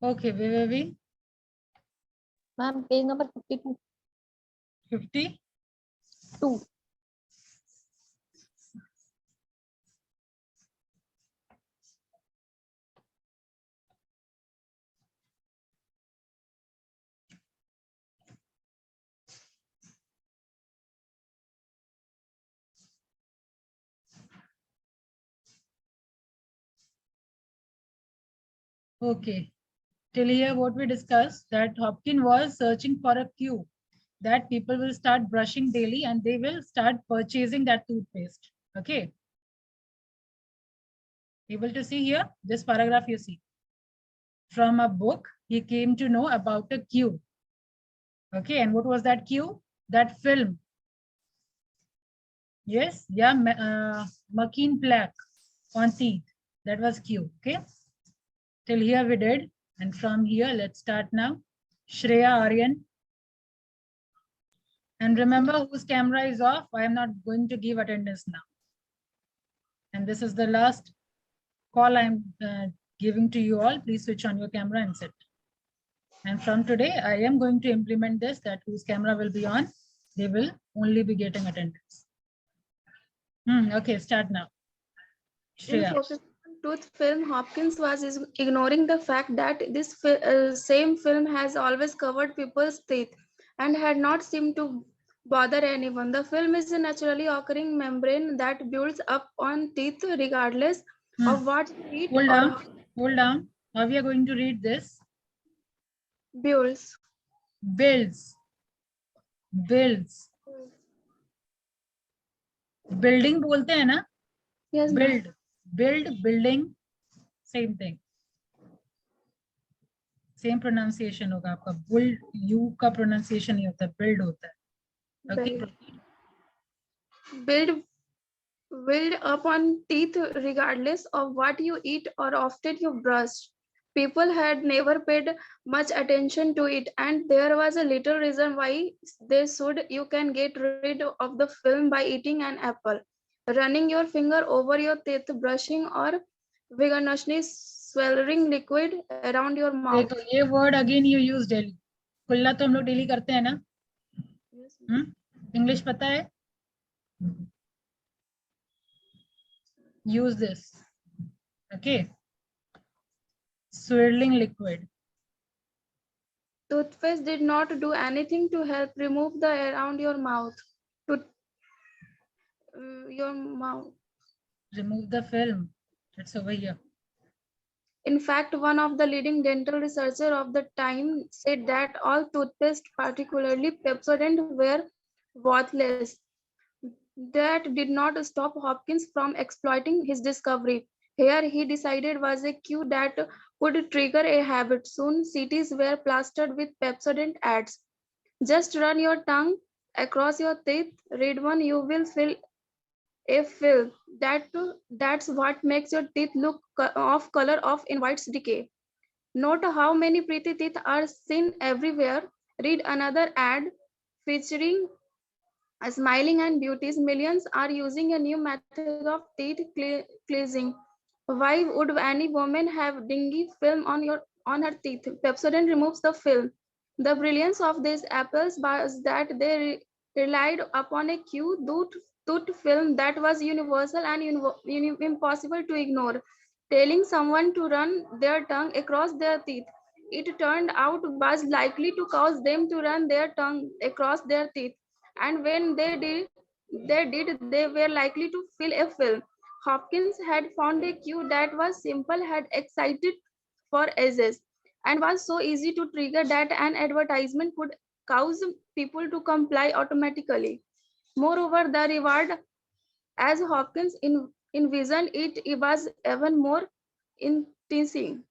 Okay, where were we? Ma'am, page number 52. 50? 2. Okay. Till here, what we discussed, that Hopkins was searching for a cue that people will start brushing daily and they will start purchasing that toothpaste. Okay. Able to see here? This paragraph you see. From a book, he came to know about a cue. Okay. And what was that cue? That film. Yes. Yeah. Makin plaque on teeth. That was cue. Okay. Till here we did. And from here, let's start now. Shreya Aryan. And remember whose camera is off. I am not going to give attendance now. And this is the last call I'm giving to you all. Please switch on your camera and sit. And from today, I am going to implement this, that whose camera will be on, they will only be getting attendance. Okay, start now. In Shreya. Professional Tooth film, Hopkins was ignoring the fact that this same film has always covered people's teeth and had not seemed to bother anyone. The film is a naturally occurring membrane that builds up on teeth regardless of what you eat Hold down. How we are going to read this? builds. Builds. Builds. Building बोलते हैं ना? Yes, Build. Build, building, same thing. Same pronunciation होगा आपका. Build, U का pronunciation नहीं होता, build होता है. Okay. Build up on teeth regardless of what you eat or often you brush. People had never paid much attention to it, and there was a little reason why they should. You can get rid of the film by eating an apple, running your finger over your teeth, brushing, or vigorously swallowing liquid around your mouth. देखो ये word again you use daily. कुल्ला तो हम लोग daily करते हैं ना? English पता है? Use this. Okay. Swirling liquid. Toothpaste did not do anything to help remove the around your mouth. Your mouth. Remove the film. It's over here. In fact, one of the leading dental researchers of the time said that all toothpaste, particularly Pepsodent, were worthless. That did not stop Hopkins from exploiting his discovery. Here he decided was a cue that could trigger a habit. Soon cities were plastered with Pepsodent ads. Just run your tongue across your teeth, read one, you will feel a film. That's what makes your teeth look off color of invites decay. Note how many pretty teeth are seen everywhere. Read another ad featuring smiling and beauties. Millions are using a new method of teeth cleansing. Why would any woman have dingy film on her teeth? Pepsodent removes the film. The brilliance of these apples was that they relied upon a tooth film that was universal and impossible to ignore, telling someone to run their tongue across their teeth. It turned out was likely to cause them to run their tongue across their teeth, and when they were likely to fill a film. Hopkins had found a cue that was simple, had excited for ages, and was so easy to trigger that an advertisement could cause people to comply automatically. Moreover, the reward, as Hopkins envisioned it was even more enticing.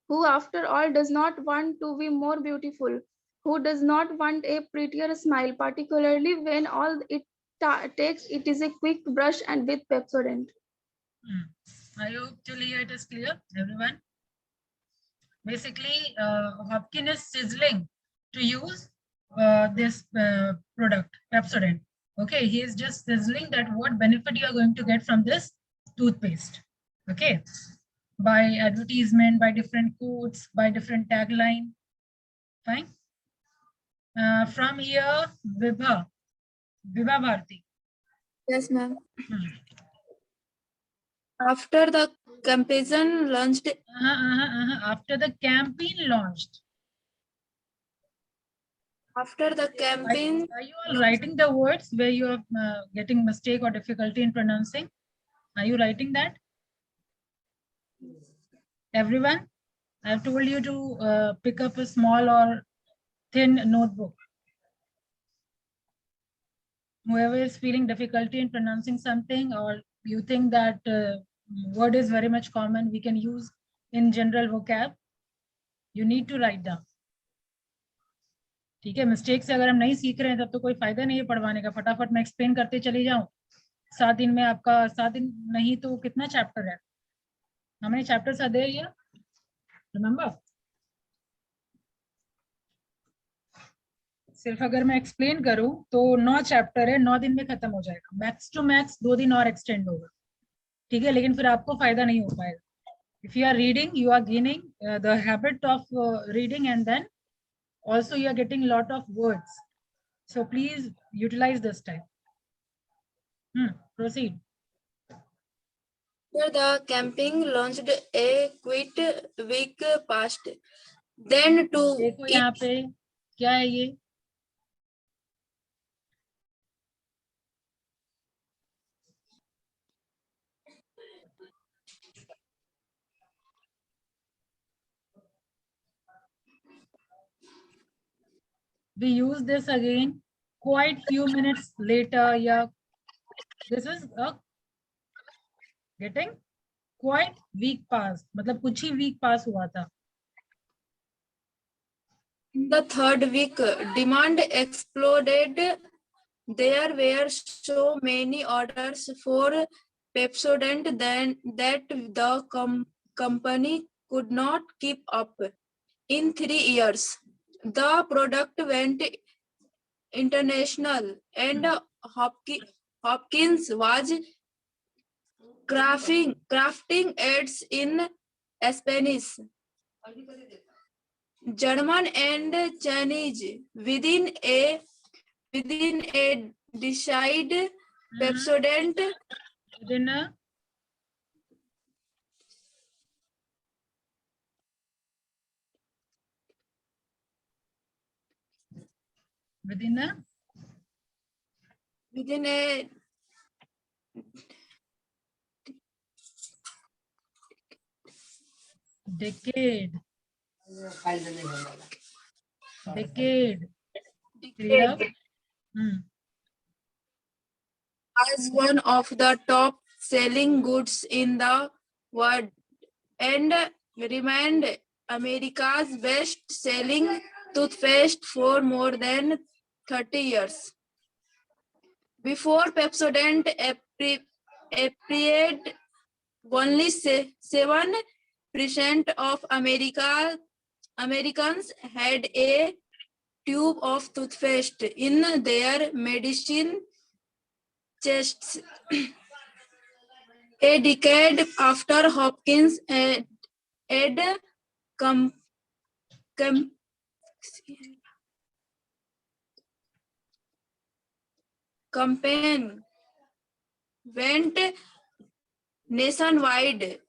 Who, after all, does not want to be more beautiful? Who does not want a prettier smile, particularly when all it takes it is a quick brush and with Pepsodent? I hope till here it is clear, everyone. Basically, Hopkins is sizzling to use this product, Pepsodent. Okay, he is just sizzling that what benefit you are going to get from this toothpaste. Okay, by advertisement, by different quotes, by different tagline. Fine. From here, Vibha Bharti. Yes, ma'am. Hmm. After the campaign launched, After the campaign launched. after the campaign, Are you all writing the words where you are getting mistake or difficulty in pronouncing? Are you writing that? Everyone, I've told you to pick up a small or thin notebook. Whoever is feeling difficulty in pronouncing something, or you think that word is very much common, we can use in general vocab, you need to write down. ठीक है, mistake से अगर हम नहीं सीख रहे हैं तब तो कोई फायदा नहीं है पढ़वाने का. फटाफट मैं एक्सप्लेन करते चली जाऊं. 7 दिन में आपका 7 दिन नहीं तो कितना चैप्टर है? How many chapters are there here? Remember? सिर्फ अगर मैं एक्सप्लेन करूं तो 9 चैप्टर है, 9 दिन में खत्म हो जाएगा. मैक्स टू मैक्स 2 दिन और एक्सटेंड होगा. ठीक है, लेकिन फिर आपको फायदा नहीं हो पाएगा. If you are reading, you are gaining the habit of reading, and then also you are getting a lot of words. So please utilize this time. Proceed. after the campaign launched, a quit week passed. Then to देखो यहाँ पे क्या है ये? We use this again quite few minutes later. Yeah, this is a getting quite week pass. मतलब कुछ ही week pass हुआ था. in the third week, demand exploded. There were so many orders for Pepsodent that the company could not keep up. In 3 years, the product went international, and Hopkins was crafting ads in Spanish, German, and Chinese within a decade. Pepsodent Within a within a decade. Clear? as one of the top selling goods in the world and remained America's best selling toothpaste for more than 30 years. Before Pepsodent appeared, only 7% of Americans had a tube of toothpaste in their medicine chests. A decade after Hopkins ad campaign went nationwide,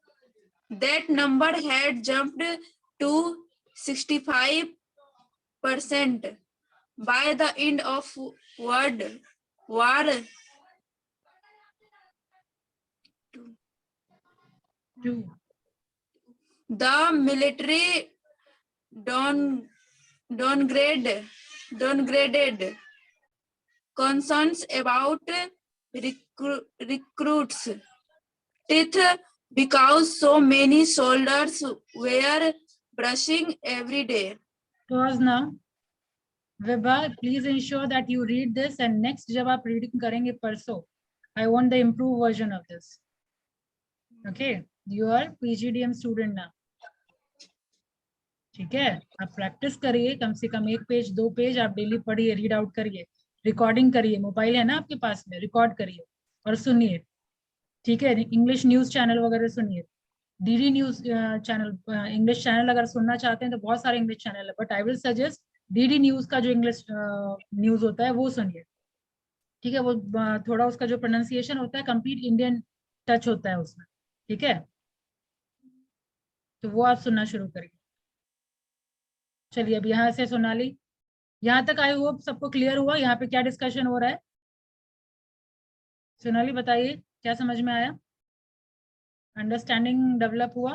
that number had jumped to 65% by the end of World War II. The military downgraded concerns about recruits' teeth because so many soldiers were brushing every day. Pause now. Vibha, please ensure that you read this, and next जब आप reading करेंगे परसों, I want the improved version of this. Okay, you are PGDM student now. ठीक है, आप practice करिए, कम से कम 1 page 2 page आप डेली पढ़िए, रीड आउट करिए, रिकॉर्डिंग करिए. मोबाइल है ना आपके पास में, रिकॉर्ड करिए और सुनिए. ठीक है, इंग्लिश न्यूज चैनल वगैरह सुनिए. DD news channel, English channel अगर सुनना चाहते हैं तो बहुत सारे इंग्लिश चैनल है, but I will suggest DD news का जो इंग्लिश न्यूज होता है वो सुनिए, ठीक है। वो थोड़ा उसका जो प्रोनाउंसिएशन होता है कंप्लीट इंडियन टच होता है उसमें, ठीक है। तो वो आप सुनना शुरू करिए। चलिए अब यहाँ से सोनाली, यहाँ तक आई होप सबको क्लियर हुआ यहाँ पे क्या डिस्कशन हो रहा है। सोनाली बताइए क्या समझ में आया, अंडरस्टैंडिंग डेवलप हुआ,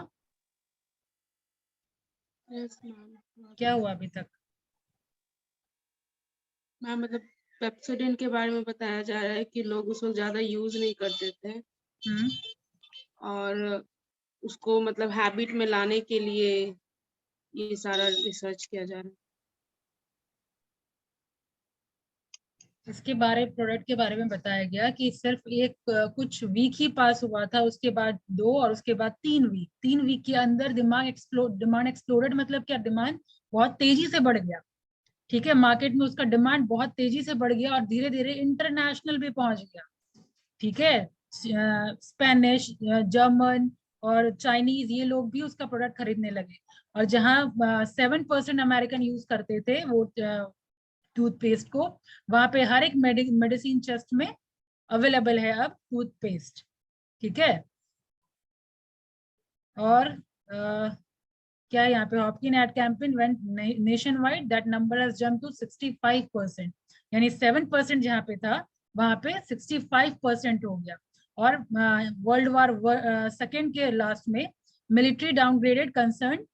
यस मैम। क्या हुआ अभी तक? मैम मतलब पेप्सोडेंट के बारे में बताया जा रहा है कि लोग उसको ज्यादा यूज नहीं करते थे हम्म, और उसको मतलब हैबिट में लाने के लिए ये सारा रिसर्च किया जा रहा है। इसके बारे प्रोडक्ट के बारे में बताया गया कि सिर्फ एक कुछ वीक ही पास हुआ था, उसके बाद 2 और उसके बाद 3 वीक, 3 वीक के अंदर डिमांड एक्सप्लोडेड, मतलब क्या, डिमांड बहुत तेजी से बढ़ गया, ठीक है। मार्केट में उसका डिमांड बहुत तेजी से बढ़ गया और धीरे धीरे इंटरनेशनल भी पहुंच गया, ठीक है। स्पेनिश, जर्मन और चाइनीज ये लोग भी उसका प्रोडक्ट खरीदने लगे। और जहां 7% अमेरिकन यूज करते थे वो टूथपेस्ट को, वहां पे हर एक मेडिसिन चेस्ट में अवेलेबल है अब टूथपेस्ट, ठीक है। और क्या है यहाँ पे, Hopkin ad campaign went nation wide, that number has jump to 65%, यानी 7% जहाँ पे था वहां पे 65% हो गया। और वर्ल्ड वार सेकेंड के लास्ट में military downgraded concern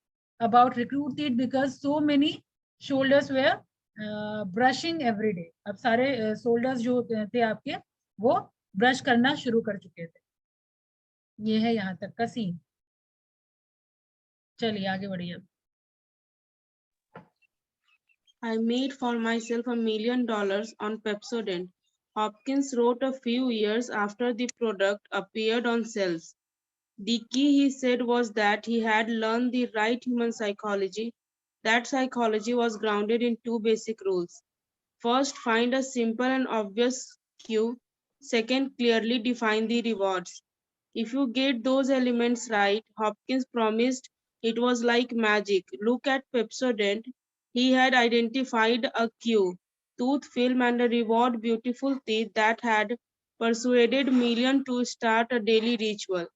about recruited because so many shoulders were brushing every day. अब सारे शोल्डर्स जो थे आपके वो ब्रश करना शुरू कर चुके थे। ये है यहाँ तक का सीन। चलिए आगे बढ़िए। I made for myself $1 million on Pepsodent. Hopkins wrote a few years after the product appeared on shelves. The key, he said, was that he had learned the right human psychology. That psychology was grounded in 2 basic rules. First, find a simple and obvious cue. Second, clearly define the rewards. If you get those elements right, Hopkins promised, it was like magic. Look at Pepsodent. He had identified a cue, tooth film and a reward, beautiful teeth, that had persuaded millions to start a daily ritual.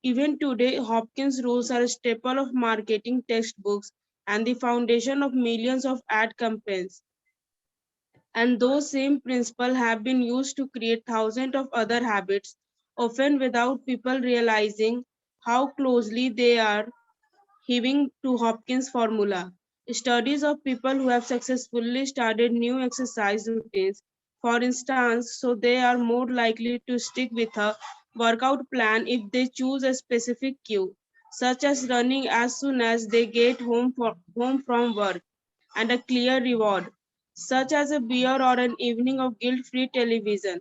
Even today, Hopkins rules are a staple of marketing textbooks and the foundation of millions of ad campaigns. And those same principles have been used to create thousands of other habits, often without people realizing how closely they are hewing to Hopkins' formula. Studies of people who have successfully started new exercise routines, for instance, so they are more likely to stick with a workout plan if they choose a specific cue, such as running as soon as they get home from work, and a clear reward, such as a beer or an evening of guilt-free television.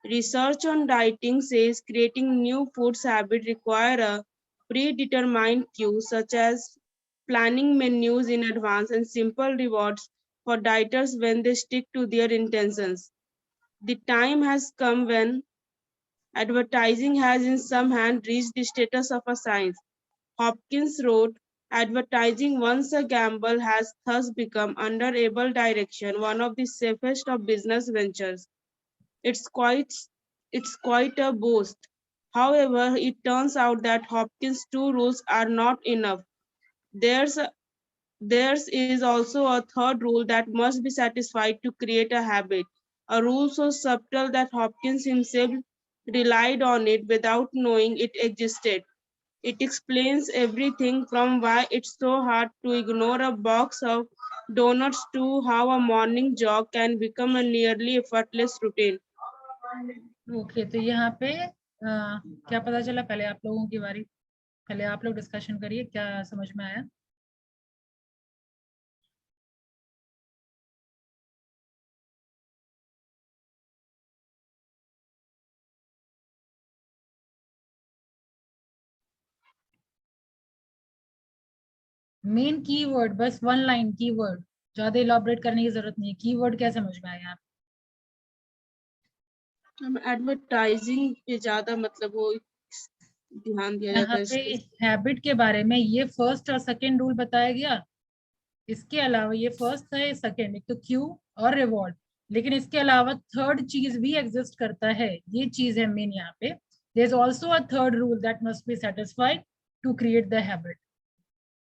Research on dieting says creating new foods habits require a predetermined cue, such as planning menus in advance and simple rewards for dieters when they stick to their intentions. The time has come when advertising has in some hand reached the status of a science. Hopkins wrote, advertising, once a gamble, has thus become, under able direction, one of the safest of business ventures. It's quite a boast. However, it turns out that Hopkins' 2 rules are not enough. Theirs is also a third rule that must be satisfied to create a habit, a rule so subtle that Hopkins himself relied on it without knowing it existed. It explains everything from why it's so hard to ignore a box of donuts to how a morning jog can become a nearly effortless routine. Okay, तो यहाँ पे क्या पता चला, पहले आप लोगों की बारी, पहले आप लोग डिस्कशन करिए क्या समझ में आया। मेन कीवर्ड, बस 1 लाइन कीवर्ड, ज्यादा इलाबोरेट करने की जरूरत नहीं है। कीवर्ड क्या समझ में आया आप? एडवर्टाइजिंग पे ज्यादा मतलब वो ध्यान दिया जाता यहाँ है पे इस- हैबिट के बारे में ये फर्स्ट और सेकंड रूल बताया गया। इसके अलावा ये फर्स्ट है, सेकंड, एक तो क्यू और रिवॉर्ड, लेकिन इसके अलावा थर्ड चीज भी एग्जिस्ट करता है। ये चीज है मेन यहाँ पे। There is also a third rule that must be satisfied to create the habit.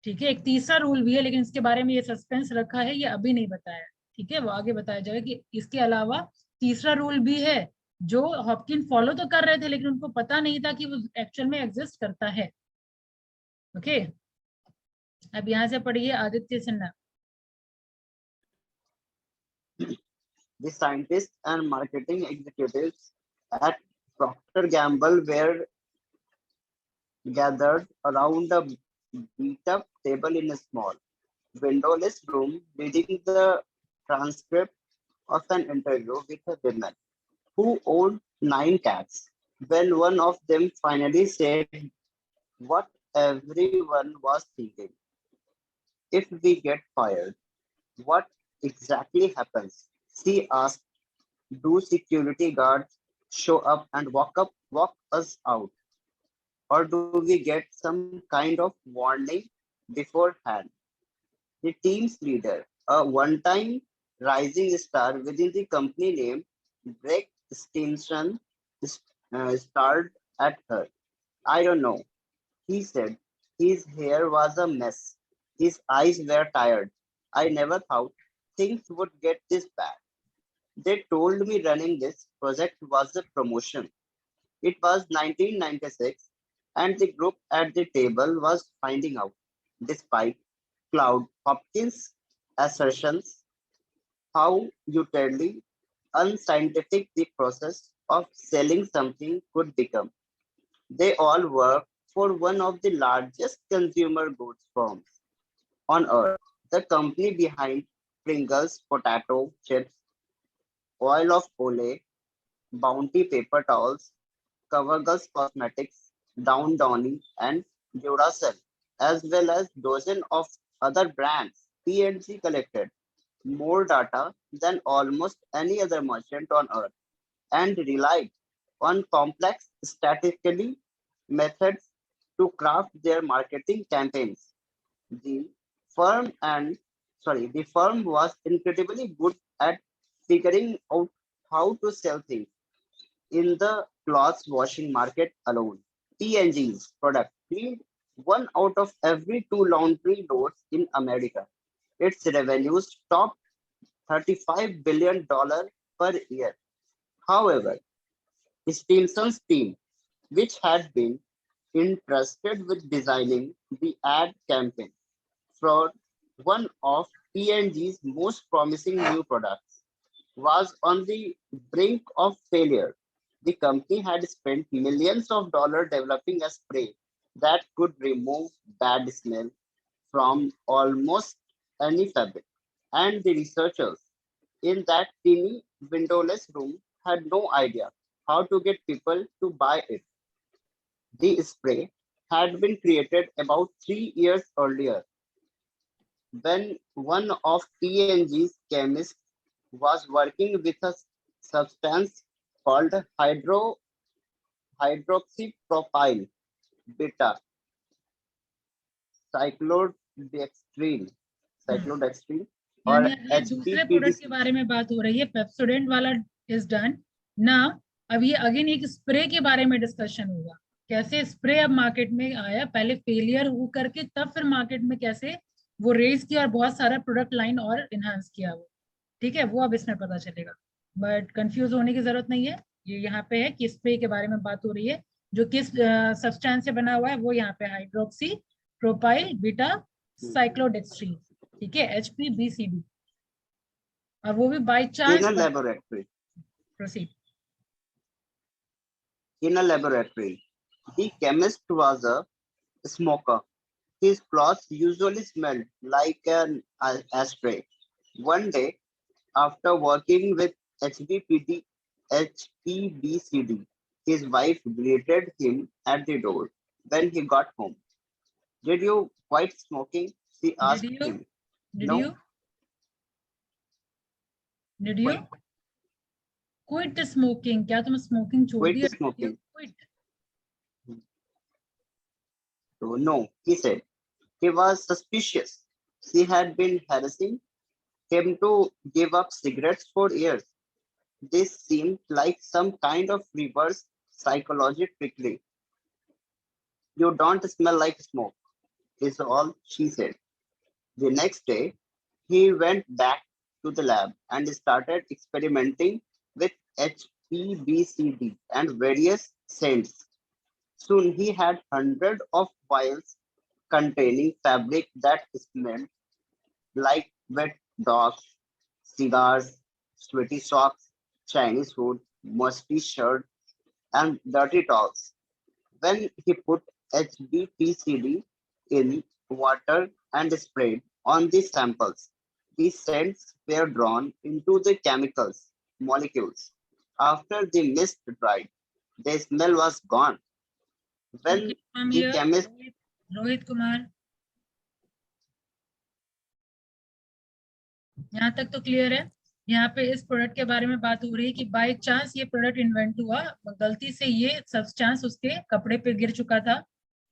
ठीक है, एक तीसरा रूल भी है, लेकिन इसके बारे में ये सस्पेंस रखा है, ये अभी नहीं बताया। ठीक है, वो आगे बताया जाएगा कि इसके अलावा तीसरा रूल भी है जो हॉपकिन फॉलो तो कर रहे थे, लेकिन उनको पता नहीं था कि वो एक्चुअल में एग्जिस्ट करता है। ओके, अब यहाँ से पढ़िए Aditya Sinha. The scientists and marketing executives at Procter Gamble were gathered around a beat-up table in a small, windowless room, reading the transcript of an interview with a woman who owned 9 cats. When one of them finally said what everyone was thinking, if we get fired, what exactly happens? She asked, do security guards show up and walk us out? Or do we get some kind of warning beforehand? The team's leader, a one-time rising star within the company named Greg Stinson, stared at her. I don't know, he said. His hair was a mess. His eyes were tired. I never thought things would get this bad. They told me running this project was a promotion. It was 1996, and the group at the table was finding out, despite Cloud Hopkins' assertions, how utterly unscientific the process of selling something could become. They all worked for one of the largest consumer goods firms on earth, the company behind Pringles potato chips, oil of Olay, Bounty paper towels, CoverGirl's Cosmetics, Down Downy, and Duracell, as well as dozens of other brands. P&G collected more data than almost any other merchant on earth and relied on complex statistical methods to craft their marketing campaigns. The the firm was incredibly good at figuring out how to sell things. In the clothes washing market alone, P&G's product cleaned 1 out of every 2 laundry loads in America. Its revenues topped $35 billion per year. However, Stinson's team, which had been entrusted with designing the ad campaign for one of P&G's most promising new products, was on the brink of failure. The company had spent millions of dollars developing a spray that could remove bad smell from almost any fabric, and the researchers in that teeny windowless room had no idea how to get people to buy it. The spray had been created about 3 years earlier when one of P&G's chemists was working with a substance called hydroxypropyl beta cyclodextrine cyclodextrine or यानी अब ये दूसरे product के HPPDC. बारे में बात हो रही है। पेप्सोडेंट वाला इज डन ना। अब ये अगेन एक स्प्रे के बारे में डिस्कशन होगा, कैसे स्प्रे अब मार्केट में आया, पहले फेलियर हो करके तब फिर मार्केट में कैसे वो रेज किया और बहुत सारा प्रोडक्ट लाइन और इनहांस किया वो। ठीक है, वो अब इसमें पता चलेगा, बट कंफ्यूज होने की जरूरत नहीं है। ये यहाँ पे है कि स्प्रे के बारे में बात हो रही है, जो किस सब्सटेंस से बना हुआ है, वो यहाँ पे हाइड्रोक्सी प्रोपाइल बीटा साइक्लोडेक्स्ट्रीन। ठीक है, HPBCD, और वो भी by In chance. a laboratory, proceed. the chemist was a smoker. His clothes usually smelled like an ashtray. One day, after working with HPBCD, his wife greeted him at the door when he got home. Did you quit smoking? She asked him. Did No. you quit smoking? क्या तुम smoking छोड़ Quit दिया? Did you smoking. quit? no, he said. He was suspicious. She had been harassing him to give up cigarettes for years. This seemed like some kind of reverse psychology trickery. You don't smell like smoke, is all she said. The next day, he went back to the lab and started experimenting with HPBCD and various scents. Soon he had hundreds of vials containing fabric that smelled like wet dogs, cigars, sweaty socks, Chinese food, musty shirt, and dirty towels. When he put HBPCD in water and sprayed on the samples, the scents were drawn into the chemicals molecules. After the mist dried, the smell was gone. When Okay, I'm the here. chemist Rohit Kumar. यहाँ तक तो clear है। यहाँ पे इस product के बारे में बात हो रही है कि बाय चांस ये प्रोडक्ट इन्वेंट हुआ, गलती से ये सब्सटेंस उसके कपड़े पे गिर चुका था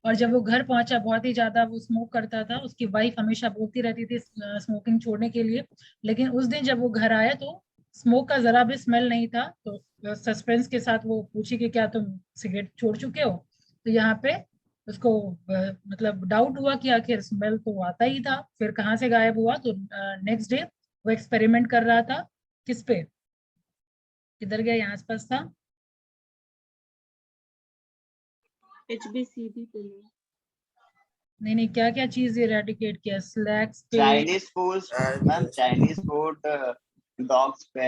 और जब वो घर पहुंचा बहुत ही ज्यादा वो स्मोक करता था। उसकी वाइफ हमेशा बोलती रहती थी स्मोकिंग छोड़ने के लिए, लेकिन उस दिन जब वो घर आया तो स्मोक का जरा भी स्मेल नहीं था। तो सस्पेंस के साथ वो पूछी कि क्या तुम सिगरेट छोड़ चुके हो, तो यहाँ पे उसको मतलब डाउट हुआ कि आखिर स्मेल तो आता ही था, फिर कहाँ से गायब हुआ। तो नेक्स्ट डे वो एक्सपेरिमेंट कर रहा था किस पे, किधर गया, यहाँ आसपास था। HBCD पे नहीं। नहीं, क्या क्या चीज इरेडिकेट किया, स्लैक्स पे। Chinese food, ma'am Chinese food, dogs पे,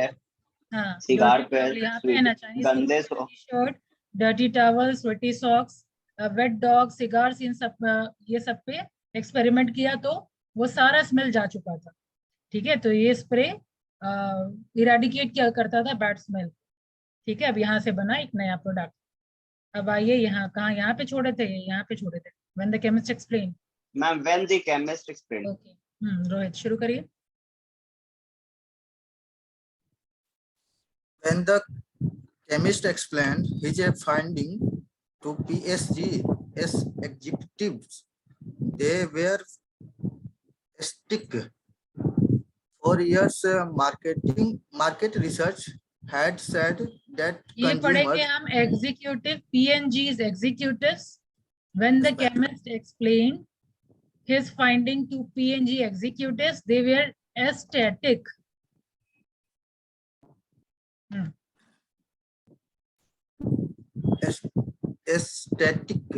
हाँ, सिगार पे, यहाँ पे है ना, चाइनीज गंदे shirt, dirty towel, sweaty socks, wet dog, cigars, इन सब ये सब पे एक्सपेरिमेंट किया तो वो सारा स्मेल जा चुका था। ठीक है, तो ये स्प्रे इरेडिकेट क्या करता था, बैड स्मेल। ठीक है, अब यहाँ से बना एक नया प्रोडक्ट। अब आइए यहाँ, कहाँ, यहाँ पे छोड़े थे, यहाँ पे छोड़े थे। When the chemist explain. Ma'am when the chemist explain. Okay, Rohit शुरू करिए। When the chemist explained his finding to PGDM executives, they were ecstatic. For years, market research had said that ये पढ़ेंगे consumers हम executive, PNG's executives. When the chemist explained his finding to PNG executives, they were ecstatic. aesthetic.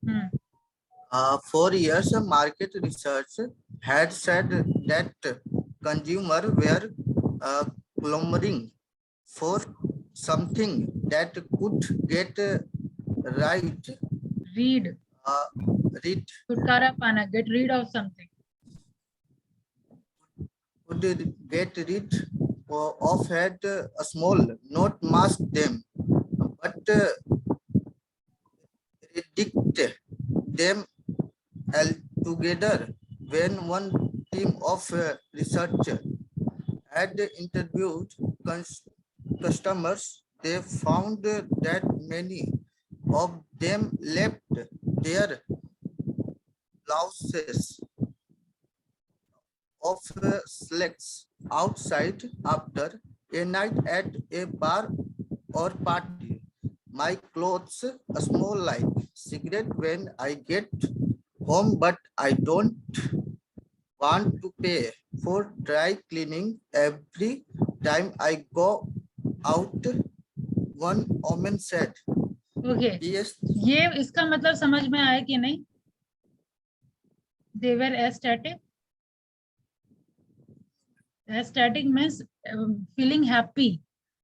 Hmm. For years, market research had said that consumers were clamoring for something that could get right. Read. Read छुटकारा पाना, get rid of something. could get rid of had a small, not mask them, but predict them altogether. When one team of researchers had interviewed customers, they found that many of them left their blouses of slacks outside after a night at a bar or party. My clothes smell like cigarette when I get home, but I don't want to pay for dry cleaning every time I go out, one woman said. Okay. Yes, ये इसका मतलब समझ में आया कि नहीं? They were ecstatic. Ecstatic means feeling happy.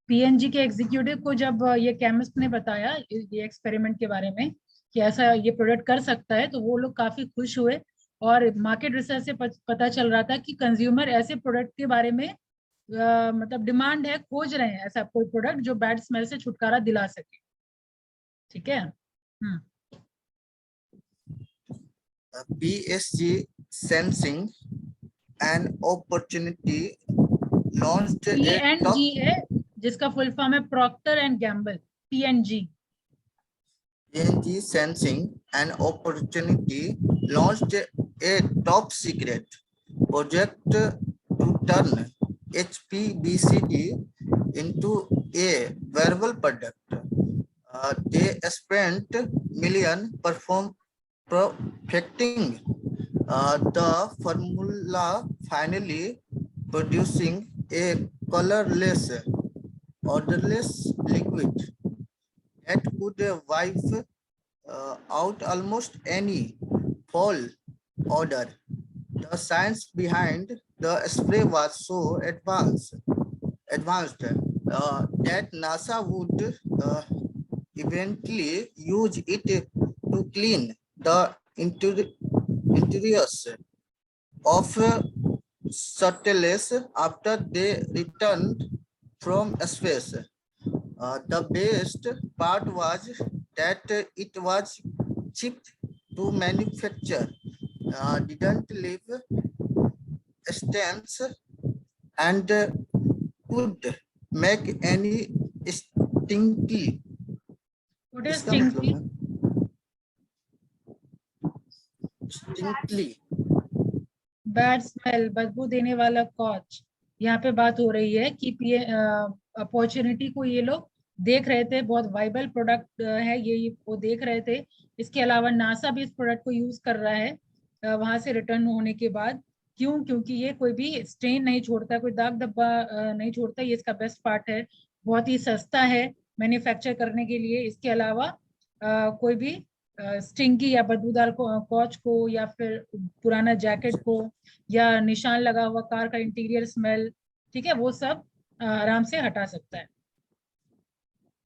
PNG के executive को जब ये केमिस्ट ने बताया ये एक्सपेरिमेंट के बारे में कि ऐसा ये प्रोडक्ट कर सकता है, तो वो लोग काफी खुश हुए। और मार्केट रिसर्च से पता चल रहा था कि कंज्यूमर ऐसे प्रोडक्ट के बारे में मतलब डिमांड है, खोज रहे हैं ऐसा कोई प्रोडक्ट जो बैड स्मेल से छुटकारा दिला सके। ठीक है। BSc Sensing an Opportunity launched a top PNG है जिसका फुल फॉर्म है Procter and Gamble, PNG। PNG sensing an opportunity launched a top secret project to turn HPBCT into a wearable product. They spent million perfecting the formula, finally producing a colorless, odorless liquid that could wipe out almost any foul odor. The science behind the spray was so advanced that NASA would eventually use it to clean the interiors of satellites after they returned from space. The best part was that it was cheap to manufacture, didn't leave stains, and could make any stinky. What is इसका मतलब stinky? है stinky. Bad smell, बदबू देने वाला कॉच। यहाँ पे बात हो रही है कि अपॉर्चुनिटी को ये लोग देख रहे थे, बहुत वाइबल प्रोडक्ट है ये वो देख रहे थे। इसके अलावा नासा भी इस प्रोडक्ट को यूज कर रहा है वहां से रिटर्न होने के बाद। क्यों? क्योंकि ये कोई भी स्टेन नहीं छोड़ता, कोई दाग धब्बा नहीं छोड़ता। ये इसका बेस्ट पार्ट है, बहुत ही सस्ता है मैन्युफैक्चर करने के लिए। इसके अलावा कोई भी स्टिंकी या बदबूदार कॉच को या फिर पुराना जैकेट को या निशान लगा हुआ कार का इंटीरियर स्मेल, ठीक है, वो सब आराम से हटा सकता है।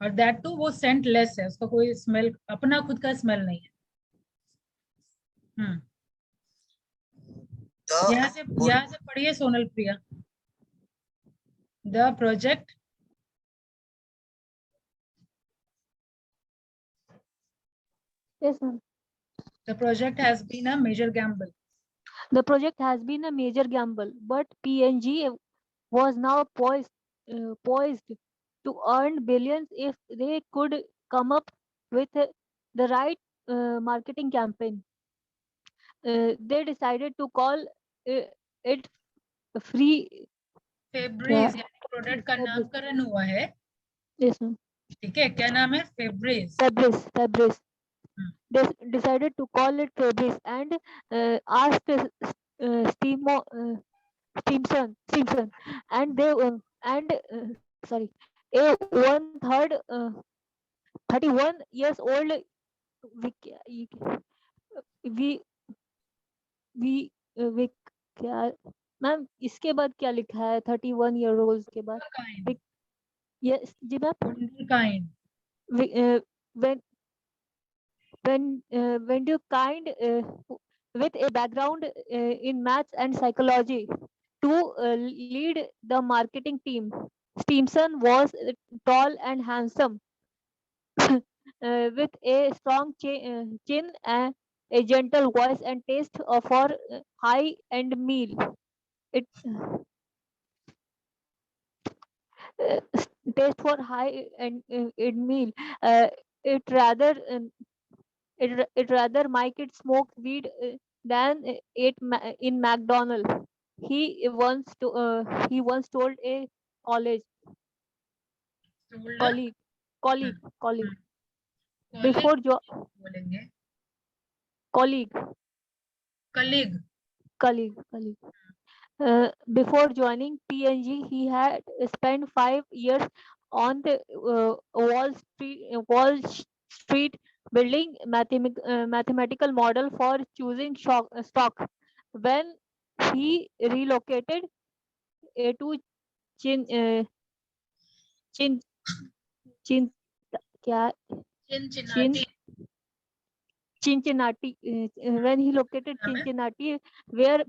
और दैट टू वो सेंट लेस है, उसका कोई स्मेल, अपना खुद का स्मेल नहीं है। यहाँ से पढ़िए Sonal Priya. The project Yes, ma'am. The project has been a major gamble. The project has been a major gamble, but PNG was now poised to earn billions if they could come up with the right marketing campaign. They decided to call it free. Febreze product का नामकरण हुआ है। Yes, ma'am. ठीक है, क्या नाम है? फेब्रिज। Fabris. They decided to call it Fabris and asked Stevenson, and they sorry, a 31 years old we we we क्या मैम इसके बाद क्या लिखा है? 31 year olds के बाद yes ji ma'am. kind when you kind with a background in maths and psychology to lead the marketing team. Stevenson was tall and handsome with a strong chin and a gentle voice and taste for high-end meal. It taste for high-end meal. It rather my kid smoked weed than ate in McDonald's. He once told a college colleague before बोलेंगे colleague before joining PNG. He had spent 5 years on the Wall Street building mathematical model for choosing stock. When he relocated to Cincinnati, when he located Cincinnati, where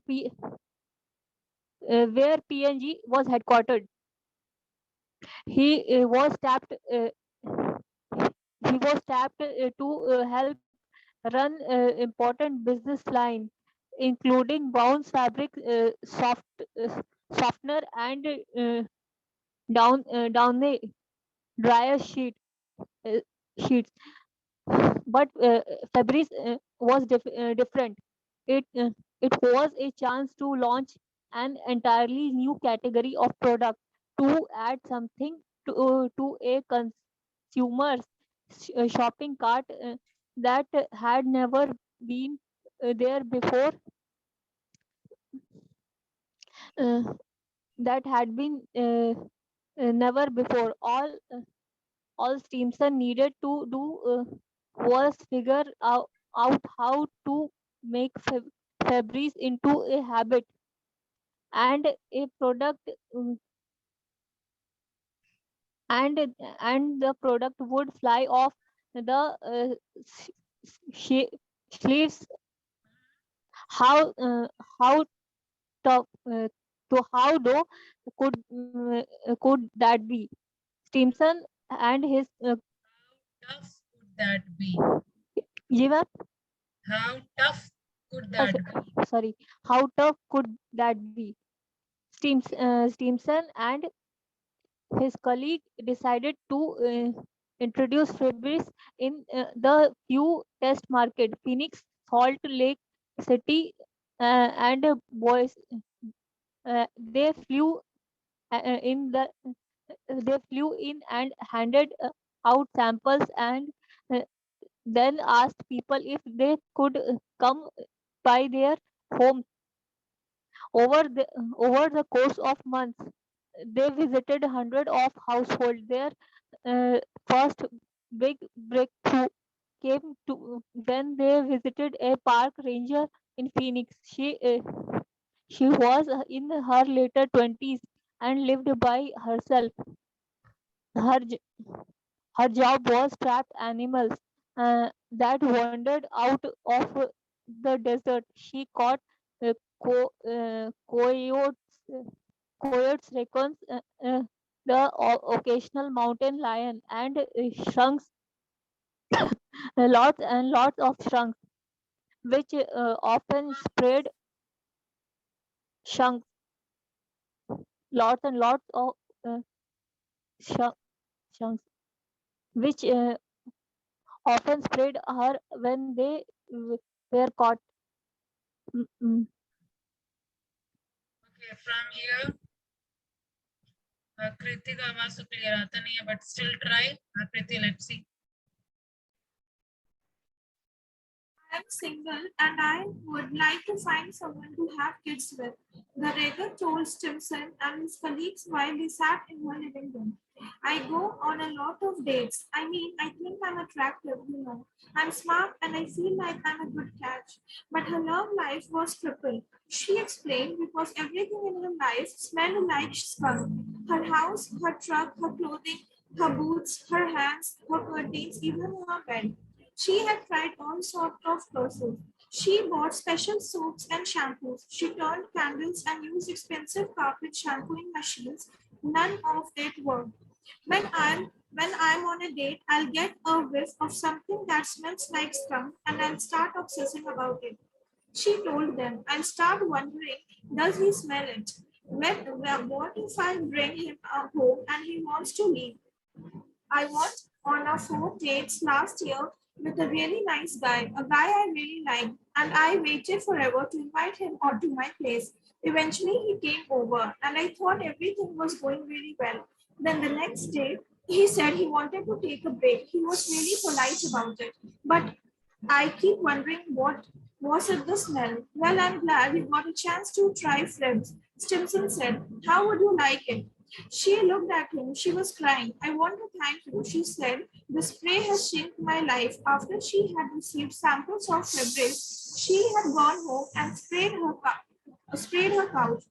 PNG was headquartered. He was tapped to help run important business line, including bounce fabric, softener, and down the dryer sheets. But Fabrice was different. It was a chance to launch an entirely new category of product, to add something to a consumer's shopping cart that had never been there before. Uh, that had been never before. All Stevenson needed to do was figure out how to make Fabrice into a habit and a product, and the product would fly off the sleeves. How how tough how though could that be? Stevenson and his Tough could that be? give up. How tough could Uh, that be? Sorry, how tough could that be? Stevenson and his colleague decided to introduce Fabrice in the few test market, Phoenix, Salt Lake City, and boys. They flew in the they flew in and handed out samples, and uh, then asked people if they could come by their homes. Over the course of months, they visited hundreds of households. Their first big breakthrough came to when they visited a park ranger in Phoenix. She was in her later 20s and lived by herself. Her j- her job was trap animals that wandered out of the desert. She caught uh, coyotes, raccoons, the occasional mountain lion, and shrunks, lots and lots of shrunks, which often sprayed shrunks, lots and lots of uh, shrunks, which often sprayed her when they were caught. Mm. Okay, from here, Kriti का आवाज तो clear आता नहीं है, but still try. Kriti, let's see. I'm single and I would like to find someone to have kids with. The Rager told Stimson and his colleagues while they sat in her living room. I go on a lot of dates. I mean, I think I'm attractive, you know. I'm smart and I feel like I'm a good catch. But her love life was crippled. She explained because everything in her life smelled like skunk. Her house, her truck, her clothing, her boots, her hands, her curtains, even her bed. She had tried all sorts of pursuits. She bought special soaps and shampoos. She turned candles and used expensive carpet shampooing machines. None of it worked. When I'm on a date, I'll get a whiff of something that smells like skunk and I'll start obsessing about it. She told them, I'll start wondering, does he smell it? What if I bring him home and he wants to leave? I went on a 4 dates last year with a really nice guy, a guy I really liked, and I waited forever to invite him onto my place. Eventually, he came over, and I thought everything was going really well. Then the next day, he said he wanted to take a break. He was really polite about it, but I keep wondering what was it the smell? Well, I'm glad you got a chance to try Frebs. Stimson said, how would you like it? She looked at him. She was crying. I want to thank you, she said. The spray has changed my life. After she had received samples of Febreze, she had gone home and sprayed her couch.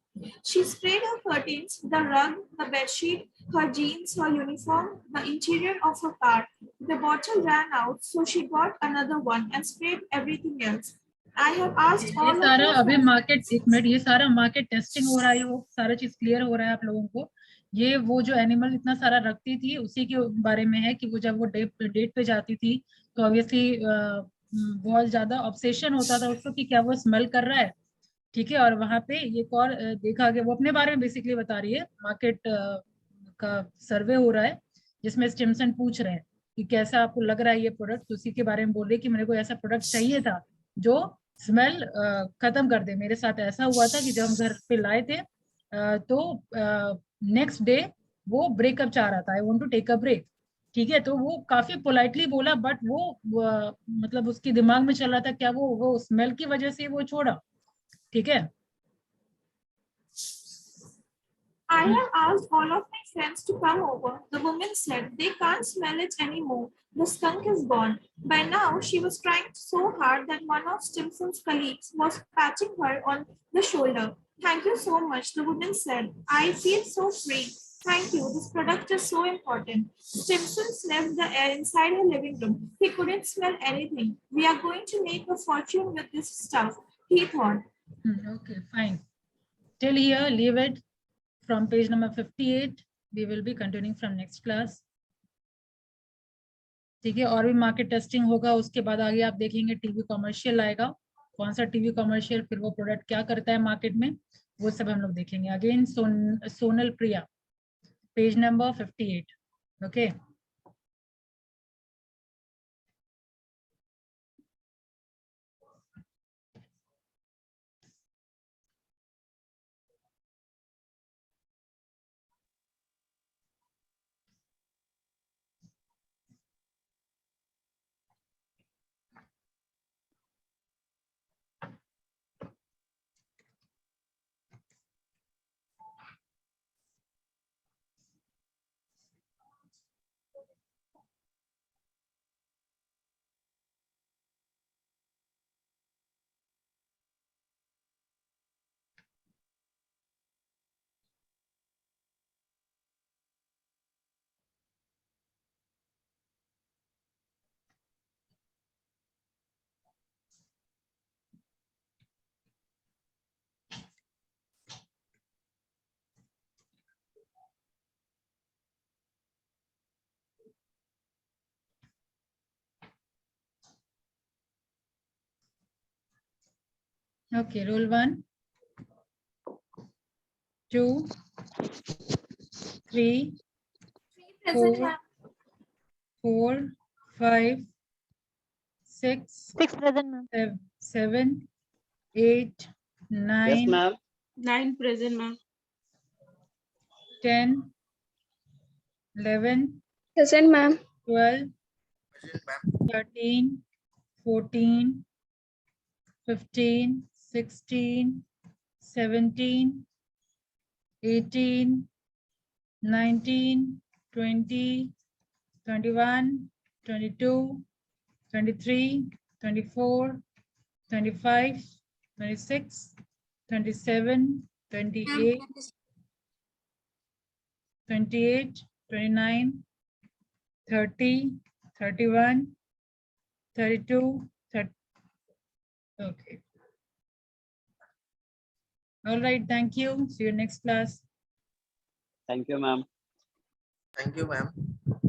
She sprayed her curtains, the rug, the bedsheet, her jeans, her uniform, the interior of her car. The bottle ran out, so she got another one and sprayed everything else. I have asked ये all of सारा her अभी friends. Market, एक minute, ये सारा market testing हो रहा है, वो सारा चीज क्लियर हो रहा है आप लोगों को. ये वो जो एनिमल इतना सारा रखती थी उसी के बारे में है कि वो जब वो डेट पे जाती थी तो ऑब्वियसली बहुत ज्यादा ऑब्सेशन होता था उसको कि क्या वो स्मेल कर रहा है. ठीक है, और वहां पे एक और देखा गया, वो अपने बारे में बेसिकली बता रही है. मार्केट का सर्वे हो रहा है जिसमें स्टिमसन पूछ रहे हैं कि कैसा आपको लग रहा है ये प्रोडक्ट, उसी के बारे में बोल रही कि मेरे को ऐसा प्रोडक्ट चाहिए था जो स्मेल खत्म कर दे। मेरे साथ ऐसा हुआ था कि जब हम घर पे लाए थे तो नेक्स्ट डे वो ब्रेकअप चाह रहा था, I want to take a break. ठीक है, तो वो काफी पोलाइटली बोला, बट वो मतलब उसके दिमाग में चल रहा था क्या वो स्मेल की वजह से वो छोड़ा। ठीक है, I have asked all of my friends to come over. The woman said they can't smell it anymore. The skunk is gone. By now, she was trying so hard that one of Stimson's colleagues was patting her on the shoulder. Thank you so much, the woman said. I feel so free. Thank you. This product is so important. Stimson sniffed the air inside her living room. He couldn't smell anything. We are going to make a fortune with this stuff, he thought. okay, fine. Till here, leave it. From page number 58, we will be continuing from next class. ठीक है, और भी market testing होगा, उसके बाद आगे आप देखेंगे टीवी कमर्शियल आएगा, कौन सा टीवी कमर्शियल, फिर वो प्रोडक्ट क्या करता है मार्केट में, वो सब हम लोग देखेंगे। Again Sonal Priya, page number 58। Okay, okay, roll 1, 2, 3, Present 4, 4, 5, 6, 6 present, ma'am. 7, 8, Yes, 9, ma'am. 9 present, ma'am. 10, 11, Present, ma'am. 12, Present, ma'am. 13, 14, 15, 16, 17, 18, 19, 20, 21, 22, 23, 24, 25, 26, 27, 28, 28, 29, 30, 31, 32, 30. Okay. All right. Thank you. See you next class. Thank you, ma'am. Thank you, ma'am.